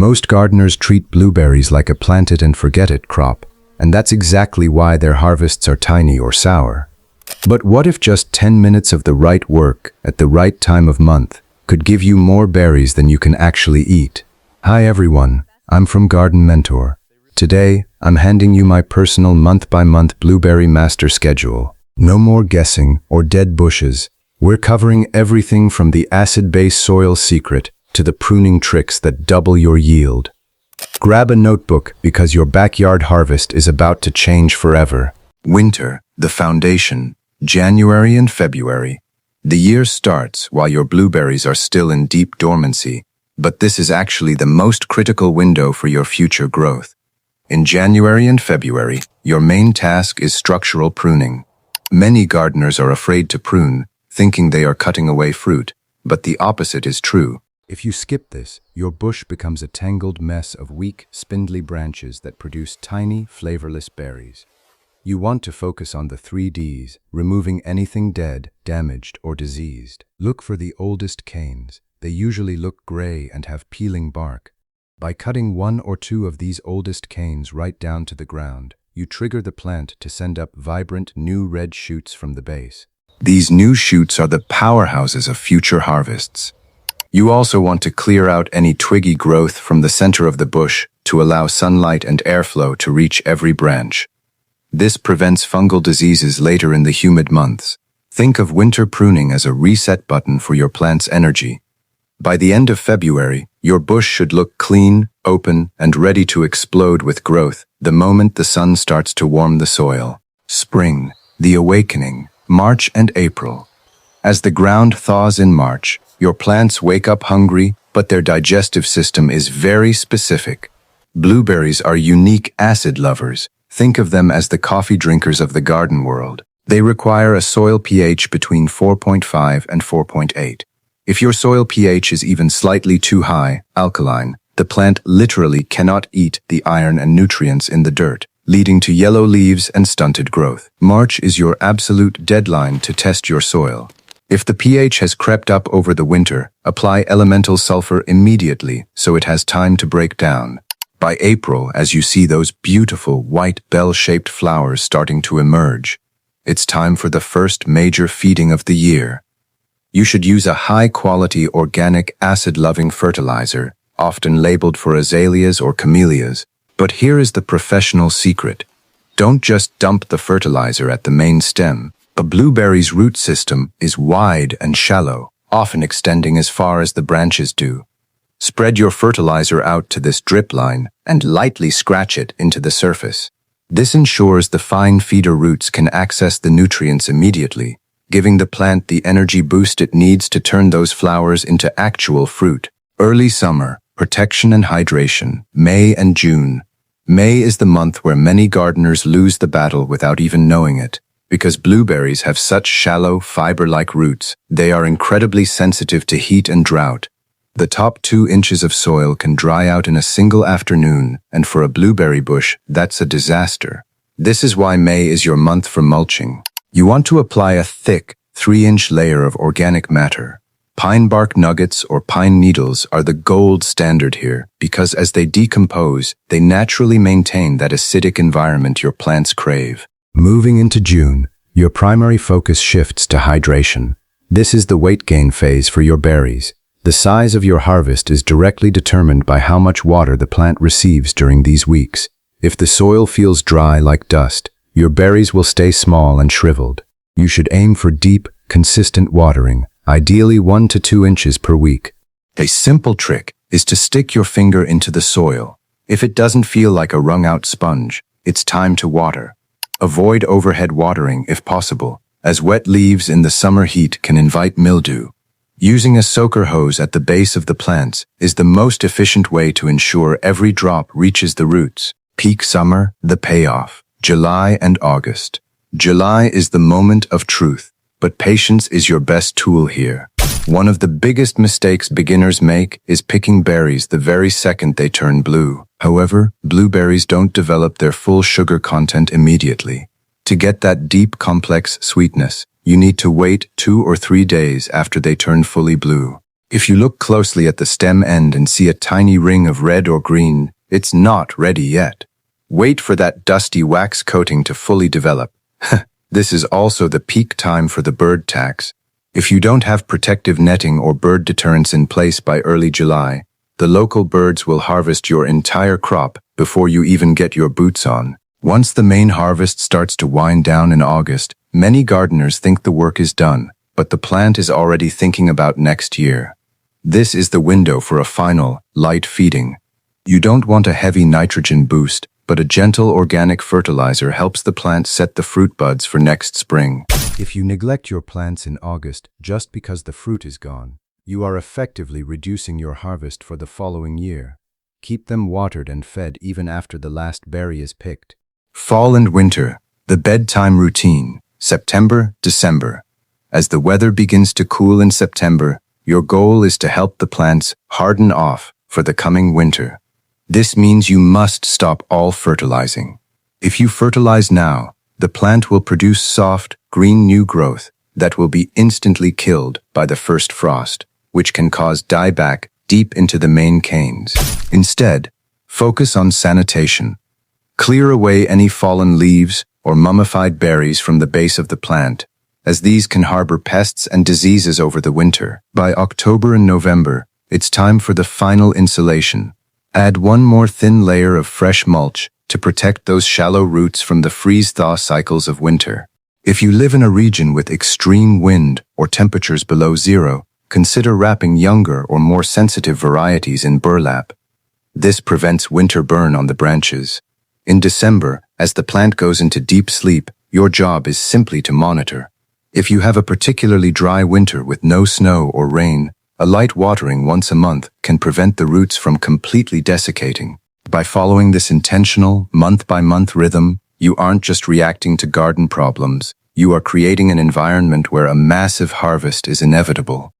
Most gardeners treat blueberries like a plant-it-and-forget-it crop, and that's exactly why their harvests are tiny or sour. But what if just 10 minutes of the right work at the right time of month could give you more berries than you can actually eat? Hi everyone, I'm from Garden Mentor. Today, I'm handing you my personal month-by-month blueberry master schedule. No more guessing or dead bushes. We're covering everything from the acid-base soil secret to the pruning tricks that double your yield. Grab a notebook because your backyard harvest is about to change forever. Winter, the foundation, January and February. The year starts while your blueberries are still in deep dormancy, but this is actually the most critical window for your future growth. In January and February, your main task is structural pruning. Many gardeners are afraid to prune, thinking they are cutting away fruit, but the opposite is true. If you skip this, your bush becomes a tangled mess of weak, spindly branches that produce tiny, flavorless berries. You want to focus on the 3 Ds, removing anything dead, damaged, or diseased. Look for the oldest canes. They usually look gray and have peeling bark. By cutting 1 or 2 of these oldest canes right down to the ground, you trigger the plant to send up vibrant, new red shoots from the base. These new shoots are the powerhouses of future harvests. You also want to clear out any twiggy growth from the center of the bush to allow sunlight and airflow to reach every branch. This prevents fungal diseases later in the humid months. Think of winter pruning as a reset button for your plant's energy. By the end of February, your bush should look clean, open, and ready to explode with growth the moment the sun starts to warm the soil. Spring, the awakening, March and April. As the ground thaws in March, your plants wake up hungry, but their digestive system is very specific. Blueberries are unique acid lovers. Think of them as the coffee drinkers of the garden world. They require a soil pH between 4.5 and 4.8. If your soil pH is even slightly too high, alkaline, the plant literally cannot eat the iron and nutrients in the dirt, leading to yellow leaves and stunted growth. March is your absolute deadline to test your soil. If the pH has crept up over the winter, apply elemental sulfur immediately so it has time to break down. By April, as you see those beautiful white bell-shaped flowers starting to emerge, it's time for the first major feeding of the year. You should use a high-quality organic acid-loving fertilizer, often labeled for azaleas or camellias. But here is the professional secret. Don't just dump the fertilizer at the main stem. A blueberry's root system is wide and shallow, often extending as far as the branches do. Spread your fertilizer out to this drip line and lightly scratch it into the surface. This ensures the fine feeder roots can access the nutrients immediately, giving the plant the energy boost it needs to turn those flowers into actual fruit. Early summer, protection and hydration, May and June. May is the month where many gardeners lose the battle without even knowing it. Because blueberries have such shallow, fiber-like roots, they are incredibly sensitive to heat and drought. The top 2 inches of soil can dry out in a single afternoon, and for a blueberry bush, that's a disaster. This is why May is your month for mulching. You want to apply a thick, 3-inch layer of organic matter. Pine bark nuggets or pine needles are the gold standard here because as they decompose, they naturally maintain that acidic environment your plants crave. Moving into June, your primary focus shifts to hydration. This is the weight gain phase for your berries. The size of your harvest is directly determined by how much water the plant receives during these weeks. If the soil feels dry like dust, your berries will stay small and shriveled. You should aim for deep, consistent watering, ideally 1 to 2 inches per week. A simple trick is to stick your finger into the soil. If it doesn't feel like a wrung-out sponge, it's time to water. Avoid overhead watering if possible, as wet leaves in the summer heat can invite mildew. Using a soaker hose at the base of the plants is the most efficient way to ensure every drop reaches the roots. Peak summer, the payoff. July and August. July is the moment of truth, but patience is your best tool here. One of the biggest mistakes beginners make is picking berries the very second they turn blue. However, blueberries don't develop their full sugar content immediately. To get that deep, complex sweetness, you need to wait 2 or 3 days after they turn fully blue. If you look closely at the stem end and see a tiny ring of red or green, it's not ready yet. Wait for that dusty wax coating to fully develop. This is also the peak time for the bird tax. If you don't have protective netting or bird deterrents in place by early July, the local birds will harvest your entire crop before you even get your boots on. Once the main harvest starts to wind down in August, many gardeners think the work is done, but the plant is already thinking about next year. This is the window for a final, light feeding. You don't want a heavy nitrogen boost, but a gentle organic fertilizer helps the plant set the fruit buds for next spring. If you neglect your plants in August just because the fruit is gone, you are effectively reducing your harvest for the following year. Keep them watered and fed even after the last berry is picked. Fall and winter, the bedtime routine, September, December. As the weather begins to cool in September, your goal is to help the plants harden off for the coming winter. This means you must stop all fertilizing. If you fertilize now, the plant will produce soft, green new growth that will be instantly killed by the first frost, which can cause dieback deep into the main canes. Instead, focus on sanitation. Clear away any fallen leaves or mummified berries from the base of the plant, as these can harbor pests and diseases over the winter. By October and November, it's time for the final insulation. Add one more thin layer of fresh mulch to protect those shallow roots from the freeze-thaw cycles of winter. If you live in a region with extreme wind or temperatures below zero, consider wrapping younger or more sensitive varieties in burlap. This prevents winter burn on the branches. In December, as the plant goes into deep sleep, your job is simply to monitor. If you have a particularly dry winter with no snow or rain, a light watering once a month can prevent the roots from completely desiccating. By following this intentional, month-by-month rhythm, you aren't just reacting to garden problems, you are creating an environment where a massive harvest is inevitable.